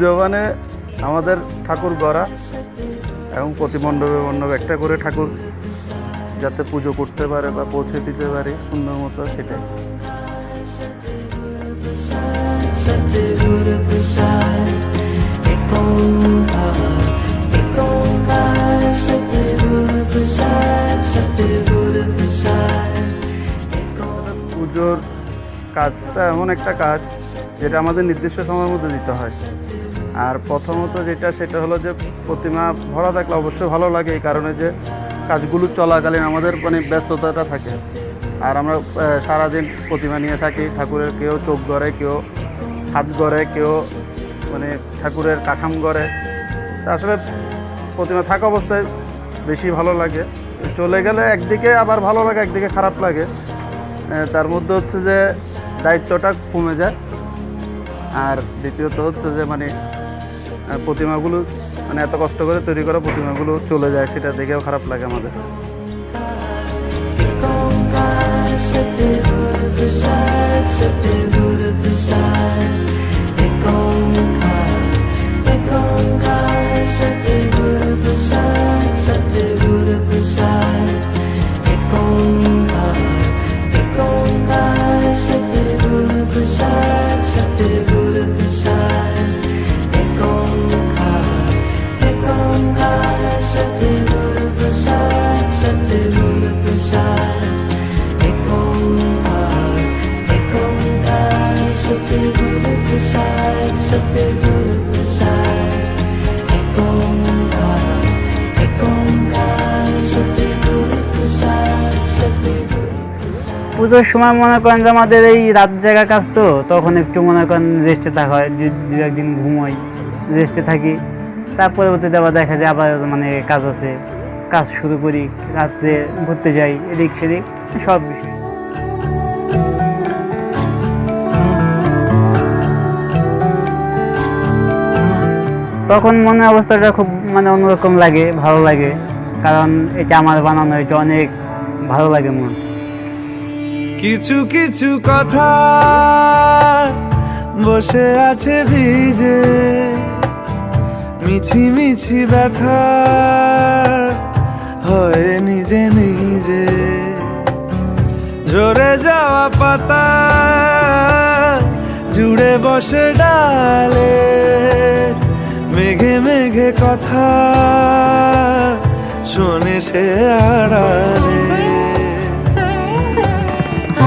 পুজো মানে আমাদের ঠাকুর গড়া এবং প্রতি মণ্ডপে একটা করে ঠাকুর যাতে পুজো করতে পারে বা পৌঁছে দিতে পারে সুন্দর মতো, সেটাই। পুজোর কাজটা এমন একটা কাজ যেটা আমাদের নির্দিষ্ট সময়ের মধ্যে দিতে হয়। আর প্রথমত সেটা হলো যে প্রতিমা ভরা থাকলে অবশ্যই ভালো লাগে, এই কারণে যে কাজগুলো চলাকালীন আমাদের মানে ব্যস্ততাটা থাকে। আর আমরা সারাদিন প্রতিমা নিয়ে থাকি, ঠাকুরের কেউ চোখ গড়ে, কেউ হাত গড়ে, কেউ মানে ঠাকুরের কাঠাম গড়ে। আসলে প্রতিমা থাকা অবস্থায় বেশি ভালো লাগে, চলে গেলে একদিকে আবার ভালো লাগে, একদিকে খারাপ লাগে। তার মধ্যে হচ্ছে যে দায়িত্বটা কমে যায়। আর দ্বিতীয়ত হচ্ছে যে মানে প্রতিমাগুলো মানে এত কষ্ট করে তৈরি করা প্রতিমাগুলো চলে যায়, সেটা দেখেও খারাপ লাগে আমাদের। পুজোর সময় মনে করেন যে আমাদের এই রাত জায়গা কাজ, তো তখন একটু মনে করেন রেস্টে থাকা হয়, দু একদিন ঘুমোই, রেস্টে থাকি। তার পরবর্তীতে আবার দেখা যায় আবার মানে কাজ আছে, কাজ শুরু করি, রাত্রে ঘুরতে যাই এদিক সেদিক সব বিষয়। তখন মনে অবস্থাটা খুব মানে অন্যরকম লাগে, ভালো লাগে, কারণ এটা আমার বানানো, এটা অনেক ভালো লাগে মন। কিছু কিছু কথা বসে আছে ভিজে, মিছি মিছি ব্যথা হয় নিজে নিজে। ঝরে যাওয়া পাতা জুড়ে বসে ডালে, মেঘে মেঘে কথা শোনে সে আড়ালে।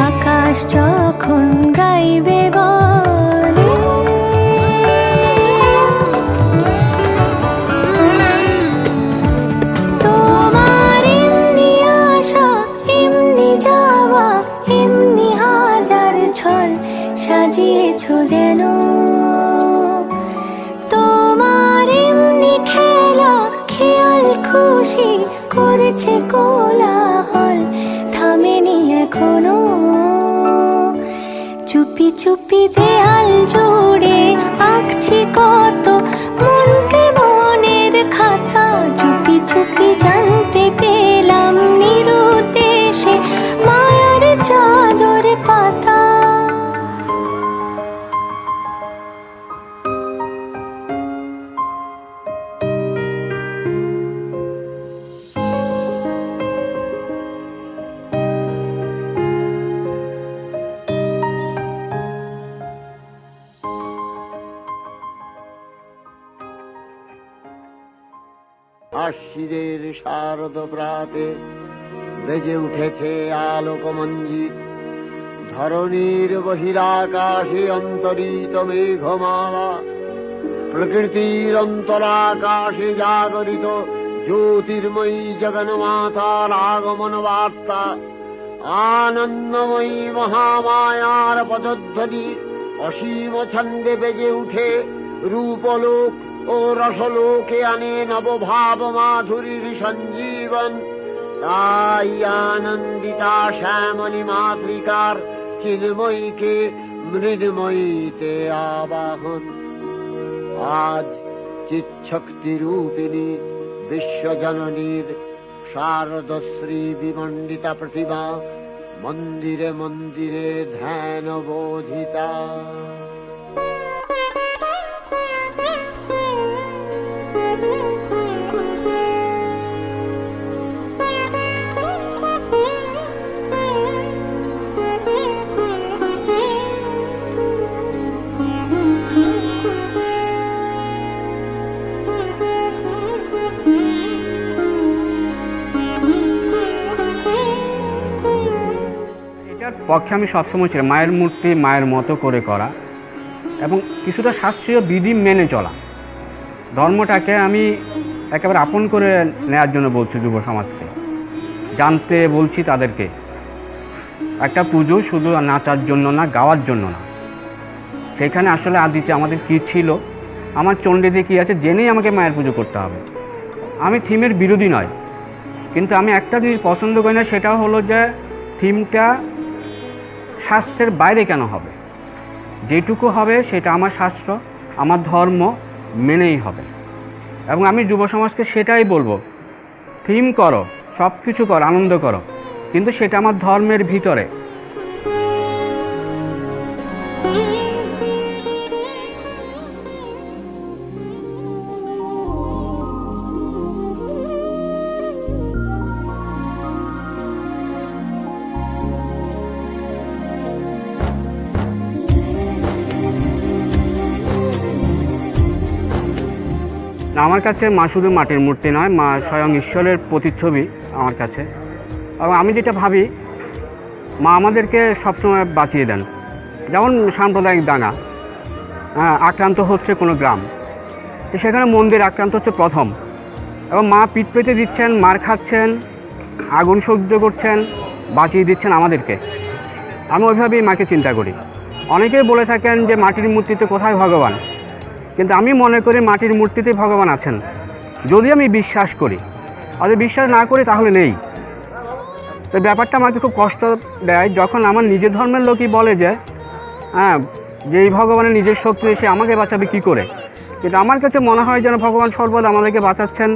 আকাশ যখন গাইবে বলে, তোমার এমনি আসা এমনি যাওয়া, এমনি হাজার ছল সাজিয়েছো যেন। তোমার এমনি খেলা খেয়াল খুশি করেছে কোলাহল, থামেনি এখনো। চুপি চুপি দেয়াল জুড়ে আঁকছি কত মনকে মনের খাতা, চুপি চুপি জানতে পেলাম নিরুদ্দেশে মায়ার চাদর পাতা। আশ্বিনের শারদ প্রাতে বেজে উঠেছে আলোকমঞ্জিত, ধরণীর বহিরাকাশে অন্তরিত মেঘমালা, প্রকৃতির অন্তরাকাশে জাগরিত জ্যোতির্ময়ী জগন্মাতার আগমন বার্তা। আনন্দময়ী মহামায়ার পদধ্বনি অসীম ছন্দে বেজে উঠে রূপলোক ও রসলোকে আনে নবভাব মাধুরীর সঞ্জীবন। তাই আনন্দিতা শ্যামলী মাতৃকার চিন্ময়ীকে মৃন্ময়ীতে আবাহন। আজ চিৎশক্তি রূপিণী বিশ্বজননীর শারদশ্রী বিমণ্ডিতা প্রতিমা মন্দিরে মন্দিরে ধ্যান বোধিতা। এটার পক্ষে আমি সবসময় ছিলাম, মায়ের মূর্তি মায়ের মতো করে করা এবং কিছুটা শাস্ত্রীয় বিধি মেনে চলা। ধর্মটাকে আমি একেবারে আপন করে নেওয়ার জন্য বলছি যুব সমাজকে, জানতে বলছি তাদেরকে। একটা পুজো শুধু নাচার জন্য না, গাওয়ার জন্য না, সেখানে আসলে আদিতে আমাদের কী ছিল, আমার চণ্ডীতে কী আছে জেনেই আমাকে মায়ের পুজো করতে হবে। আমি থিমের বিরোধী নয়, কিন্তু আমি একটা জিনিস পছন্দ করি না, সেটা হলো যে থিমটা শাস্ত্রের বাইরে কেন হবে। যেটুকু হবে সেটা আমার শাস্ত্র, আমার ধর্ম মেনেই হবে। এবং আমি যুব সমাজকে সেটাই বলবো, থিম করো, সব কিছু করো, আনন্দ করো, কিন্তু সেটা আমার ধর্মের ভিতরে। না, আমার কাছে মা শুধু মাটির মূর্তি নয়, মা স্বয়ং ঈশ্বরের প্রতিচ্ছবি আমার কাছে। এবং আমি যেটা ভাবি, মা আমাদেরকে সবসময় বাঁচিয়ে দেন। যেমন সাম্প্রদায়িক দাঙ্গা আক্রান্ত হচ্ছে কোনো গ্রাম, তো সেখানে মন্দির আক্রান্ত হচ্ছে প্রথম, এবং মা পিঠ পেতে দিচ্ছেন, মার খাচ্ছেন, আগুন সহ্য করছেন, বাঁচিয়ে দিচ্ছেন আমাদেরকে। আমি ওইভাবেই মাকে চিন্তা করি। অনেকেই বলে থাকেন যে মাটির মূর্তিতে কোথায় ভগবান, কিন্তু আমি মনে করি মাটির মূর্তিতেই ভগবান আছেন, যদি আমি বিশ্বাস করি। আর যদি বিশ্বাস না করি তাহলে নেই। তো ব্যাপারটা আমাকে খুব কষ্ট দেয় যখন আমার নিজের ধর্মের লোকই বলে যে যে এই ভগবানের নিজের শক্তি এসে আমাকে বাঁচাবে কী করে। কিন্তু আমার কাছে মনে হয় যেন ভগবান সর্বদা আমাদেরকে বাঁচাচ্ছেন,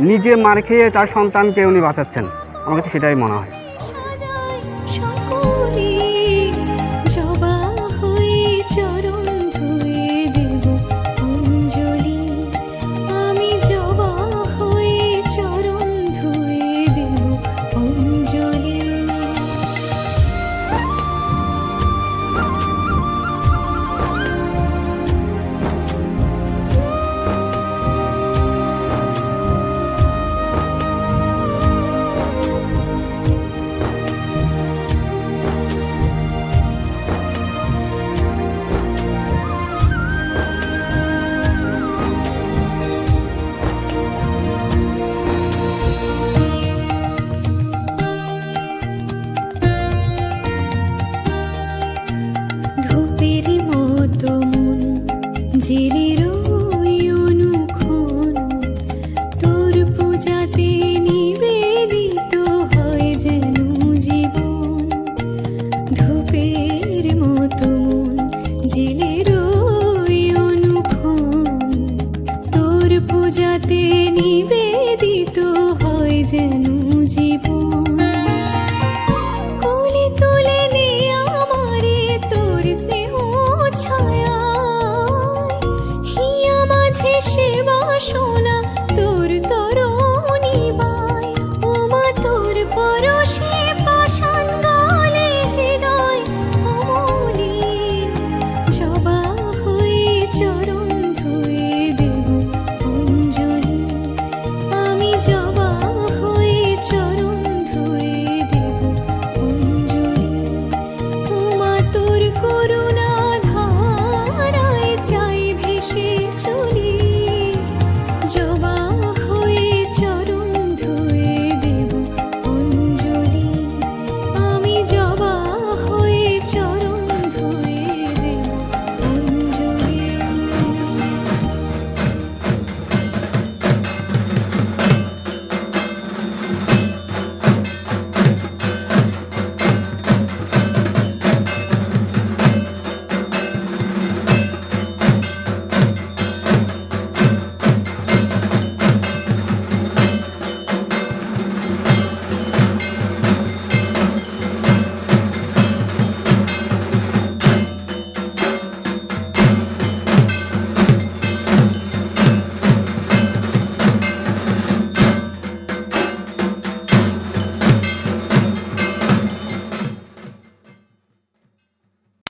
নিজে মার খেয়ে তার সন্তানকে উনি বাঁচাচ্ছেন। আমার কাছে সেটাই মনে হয়। জেলের ওই অনুক্ষণ তোর পূজাতে নিবেদিত হয় যেন জীবন। ধূপের মতো মন জেলের ওই অনুক্ষণ তোর পূজাতে নিবেদিত হয় যেন